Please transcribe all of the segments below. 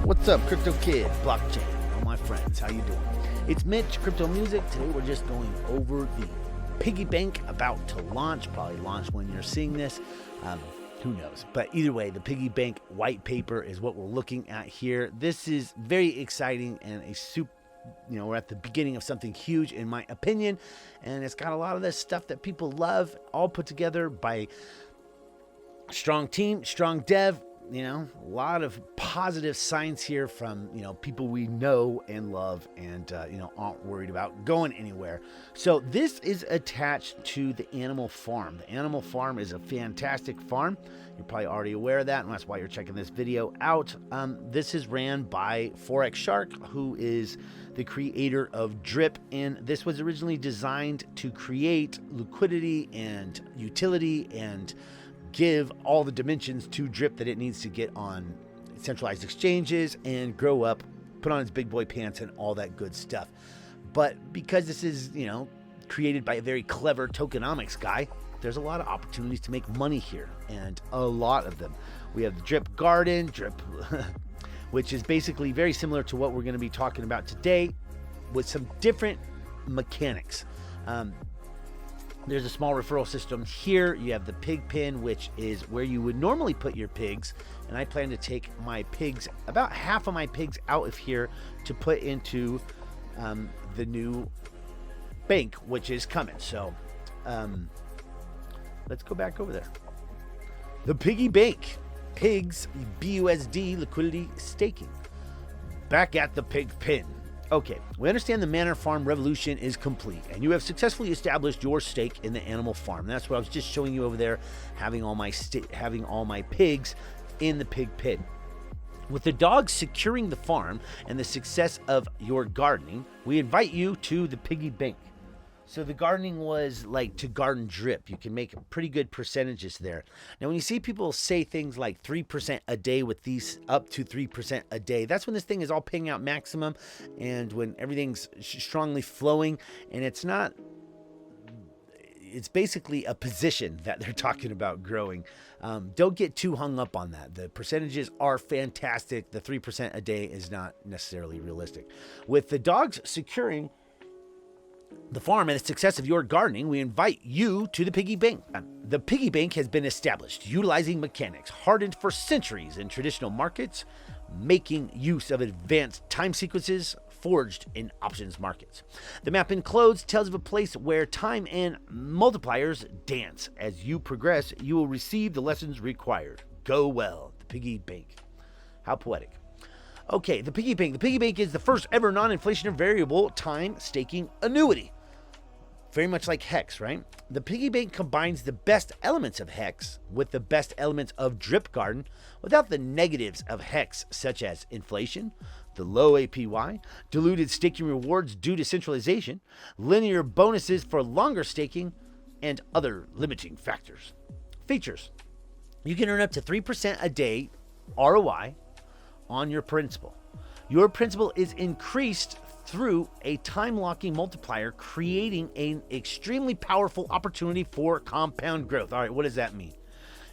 What's up, Crypto Kid, Blockchain, all my friends, how you doing? It's Mitch, Crypto Music. Today we're just going over the Piggy Bank about to launch, probably launch when you're seeing this. Who knows? But either way, the Piggy Bank white paper is what we're looking at here. This is very exciting and we're at the beginning of something huge in my opinion, and it's got a lot of this stuff that people love, all put together by strong team, strong dev. A lot of positive signs here from, people we know and love and, aren't worried about going anywhere. So this is attached to the animal farm. The animal farm is a fantastic farm. You're probably already aware of that, and that's why you're checking this video out. This is ran by Forex Shark, who is the creator of Drip, and this was originally designed to create liquidity and utility and give all the dimensions to Drip that it needs to get on centralized exchanges and grow up, put on its big boy pants and all that good stuff. But because this is, created by a very clever tokenomics guy, there's a lot of opportunities to make money here, and a lot of them. We have the Drip Garden, Drip, which is basically very similar to what we're going to be talking about today with some different mechanics. There's a small referral system here. You have the pig pen, which is where you would normally put your pigs. And I plan to take my pigs, about half of my pigs out of here to put into the new bank, which is coming. So let's go back over there. The Piggy Bank. Pigs, BUSD, liquidity, staking. Back at the pig pen. Okay, we understand the manor farm revolution is complete, and you have successfully established your stake in the animal farm. That's what I was just showing you over there, having all my pigs in the pig pen. With the dogs securing the farm and the success of your gardening, we invite you to the Piggy Bank. So the gardening was like to garden Drip. You can make pretty good percentages there. Now, when you see people say things like 3% a day with these up to 3% a day, that's when this thing is all paying out maximum and when everything's strongly flowing, and it's basically a position that they're talking about growing. Don't get too hung up on that. The percentages are fantastic. The 3% a day is not necessarily realistic. With the dogs securing the farm and the success of your gardening, we invite you to the Piggy Bank. The Piggy Bank has been established utilizing mechanics hardened for centuries in traditional markets, making use of advanced time sequences forged in options markets. The map enclosed tells of a place where time and multipliers dance. As you progress, you will receive the lessons required. Go well, the Piggy Bank. How poetic. Okay, the Piggy Bank. The Piggy Bank is the first ever non-inflationary variable time staking annuity. Very much like Hex, right? The Piggy Bank combines the best elements of Hex with the best elements of Drip Garden without the negatives of Hex, such as inflation, the low APY, diluted staking rewards due to centralization, linear bonuses for longer staking, and other limiting factors. Features. You can earn up to 3% a day ROI on your principal. Your principal is increased through a time-locking multiplier, creating an extremely powerful opportunity for compound growth. All right, what does that mean?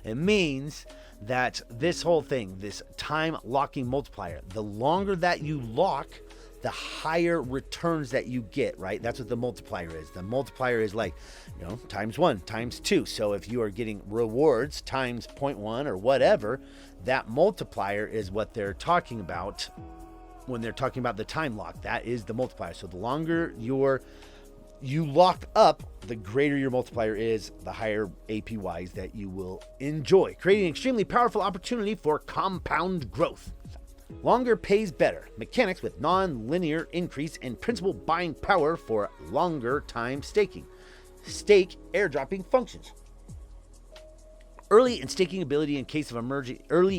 It means that this whole thing, this time-locking multiplier, the longer that you lock, the higher returns that you get, right? That's what the multiplier is. The multiplier is like, times 1, times 2. So if you are getting rewards times 0.1 or whatever, that multiplier is what they're talking about when they're talking about the time lock. That is the multiplier. So the longer you lock up, the greater your multiplier is, the higher APYs that you will enjoy, creating an extremely powerful opportunity for compound growth. Longer pays better. Mechanics with non-linear increase in principal buying power for longer time staking. Stake airdropping functions. Early end staking ability in case of emergency, where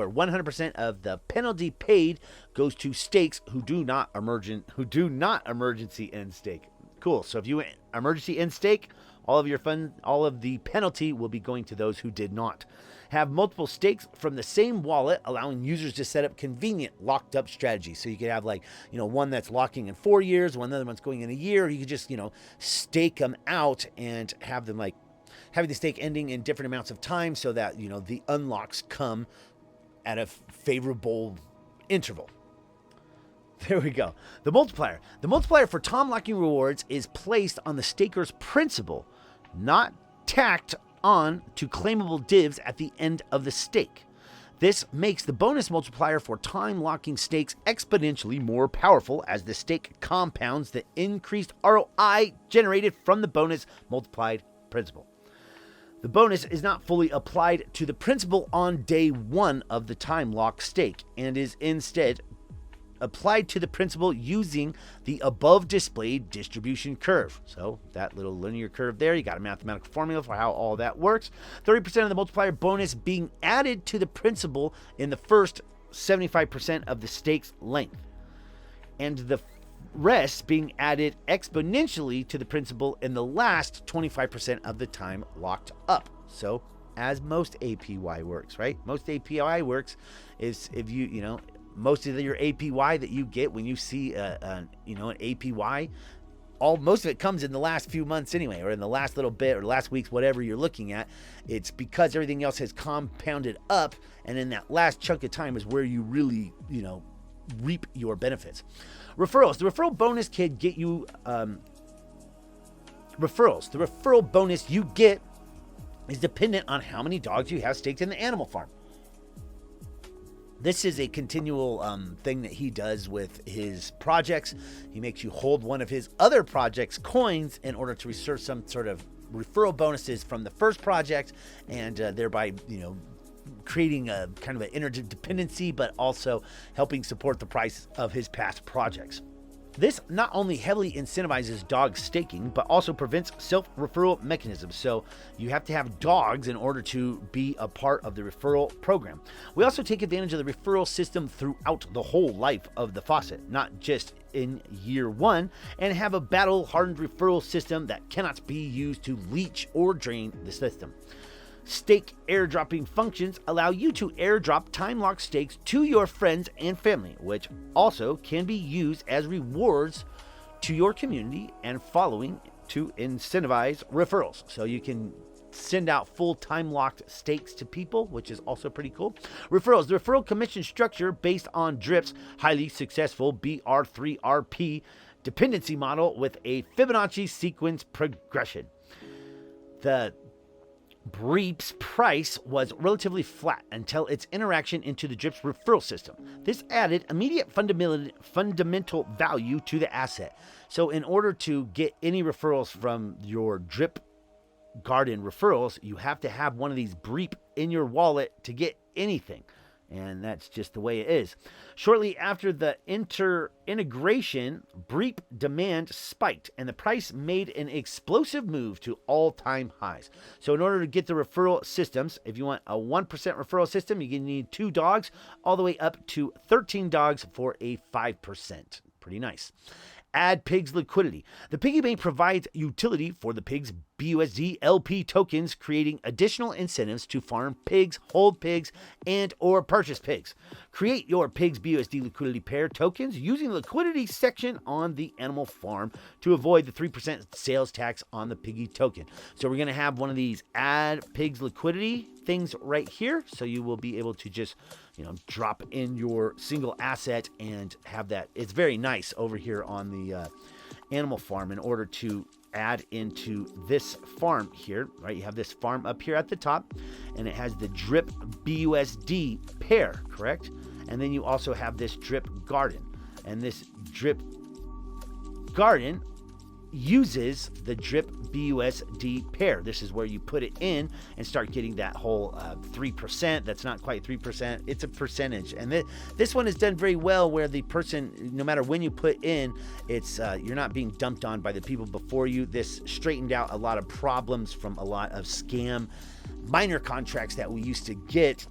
100% of the penalty paid goes to stakes who do not emergency end stake. Cool. So if you emergency end stake, all of the penalty will be going to those who did not. Have multiple stakes from the same wallet, allowing users to set up convenient locked up strategies. So you could have one that's locking in 4 years, one other one's going in a year. You could just, stake them out and have them having the stake ending in different amounts of time so that, the unlocks come at a favorable interval. There we go. The multiplier. The multiplier for time locking rewards is placed on the staker's principal, not tacked on to claimable divs at the end of the stake. This makes the bonus multiplier for time locking stakes exponentially more powerful as the stake compounds the increased ROI generated from the bonus multiplied principal. The bonus is not fully applied to the principal on day one of the time lock stake and is instead applied to the principal using the above displayed distribution curve. So that little linear curve there, you got a mathematical formula for how all that works. 30% of the multiplier bonus being added to the principal in the first 75% of the stake's length, and the rest being added exponentially to the principal in the last 25% of the time locked up. So as most APY works, right? Most APY works is if most of your APY that you get when you see an APY, most of it comes in the last few months anyway, or in the last little bit, or last week's, whatever you're looking at. It's because everything else has compounded up, and in that last chunk of time is where you really, reap your benefits. Referrals. The referral bonus can get you referrals. The referral bonus you get is dependent on how many dogs you have staked in the animal farm. This is a continual thing that he does with his projects. He makes you hold one of his other projects' coins in order to receive some sort of referral bonuses from the first project, and thereby, creating a kind of an interdependency, but also helping support the price of his past projects. This not only heavily incentivizes dog staking, but also prevents self-referral mechanisms. So you have to have dogs in order to be a part of the referral program. We also take advantage of the referral system throughout the whole life of the faucet, not just in year one, and have a battle-hardened referral system that cannot be used to leech or drain the system. Stake airdropping functions allow you to airdrop time-locked stakes to your friends and family, which also can be used as rewards to your community and following to incentivize referrals. So you can send out full time-locked stakes to people, which is also pretty cool. Referrals. The referral commission structure based on Drip's highly successful BR3RP dependency model with a Fibonacci sequence progression. The Breep's price was relatively flat until its interaction into the Drip's referral system. This added immediate fundamental value to the asset. So in order to get any referrals from your Drip Garden referrals, you have to have one of these Breep in your wallet to get anything. And that's just the way it is. Shortly after the integration, Breep demand spiked, and the price made an explosive move to all-time highs. So in order to get the referral systems, if you want a 1% referral system, you need 2 dogs, all the way up to 13 dogs for a 5%. Pretty nice. Add Pig's liquidity. The Piggy Bank provides utility for the Pig's BUSD LP tokens, creating additional incentives to farm pigs, hold pigs, and or purchase pigs. Create your Pig's BUSD liquidity pair tokens using the liquidity section on the animal farm to avoid the 3% sales tax on the Piggy token. So we're going to have one of these add Pig's liquidity things right here. So you will be able to just, drop in your single asset and have that. It's very nice over here on the animal farm in order to add into this farm here, right? You have this farm up here at the top, and it has the Drip BUSD pair, correct? And then you also have this Drip Garden, and this Drip Garden uses the Drip BUSD pair. This is where you put it in and start getting that whole 3%. That's not quite 3%. It's a percentage. And this one is done very well where the person, no matter when you put in, it's you're not being dumped on by the people before you. This straightened out a lot of problems from a lot of scam miner contracts that we used to get,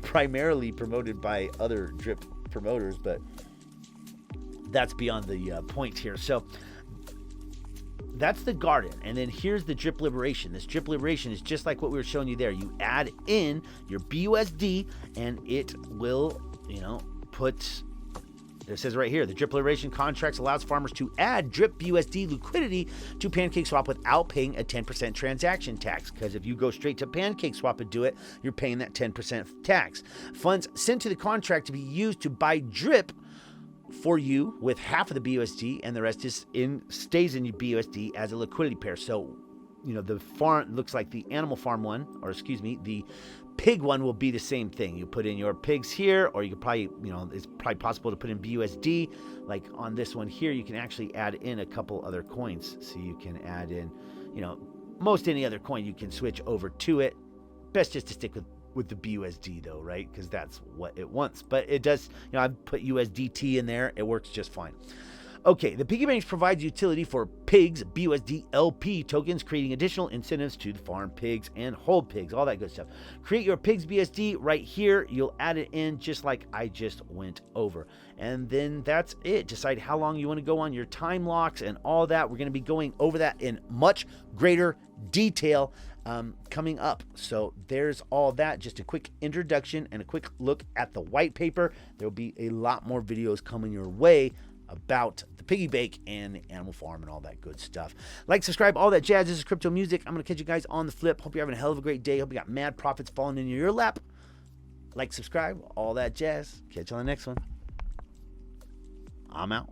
primarily promoted by other Drip promoters, but that's beyond the point here. So that's the garden. And then here's the Drip Liberation. This Drip Liberation is just like what we were showing you there. You add in your BUSD and it will, put It says right here, the drip liberation contracts allows farmers to add drip BUSD liquidity to PancakeSwap without paying a 10% transaction tax. Because if you go straight to PancakeSwap and do it, you're paying that 10% tax. Funds sent to the contract to be used to buy drip for you with half of the BUSD, and the rest stays in your BUSD as a liquidity pair. So, the farm looks like the animal farm one, or excuse me, the pig one will be the same thing. You put in your pigs here, or you could probably, it's probably possible to put in BUSD. Like on this one here, you can actually add in a couple other coins. So you can add in, most any other coin, you can switch over to it. Best just to stick with the BUSD though, right? Because that's what it wants. But it does, I put USDT in there. It works just fine. Okay, the Piggy Bank provides utility for pigs, BUSD LP tokens, creating additional incentives to farm pigs and hold pigs, all that good stuff. Create your pigs BUSD right here. You'll add it in just like I just went over. And then that's it. Decide how long you want to go on your time locks and all that. We're going to be going over that in much greater detail coming up. So there's all that. Just a quick introduction and a quick look at the white paper. There'll be a lot more videos coming your way about the piggy bank and the animal farm and all that good stuff. Like, subscribe, all that jazz. This is Crypto Music. I'm going to catch you guys on the flip. Hope you're having a hell of a great day. Hope you got mad profits falling into your lap. Like, subscribe, all that jazz. Catch you on the next one. I'm out.